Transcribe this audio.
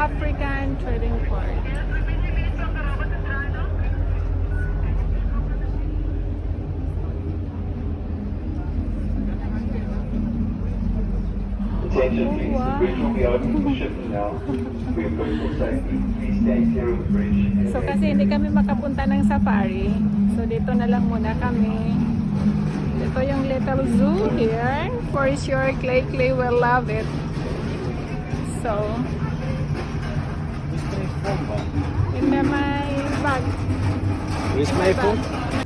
African Trading Port. Attention please, the bridge will be open for shipping now. For your personal safety, please stay clear of the bridge. So kasi hindi kami makapunta ng safari. So dito na lang muna kami. Ito yung little zoo here. For sure, Clay will love it. So, Where's my phone, man? in my bag. Where's my phone?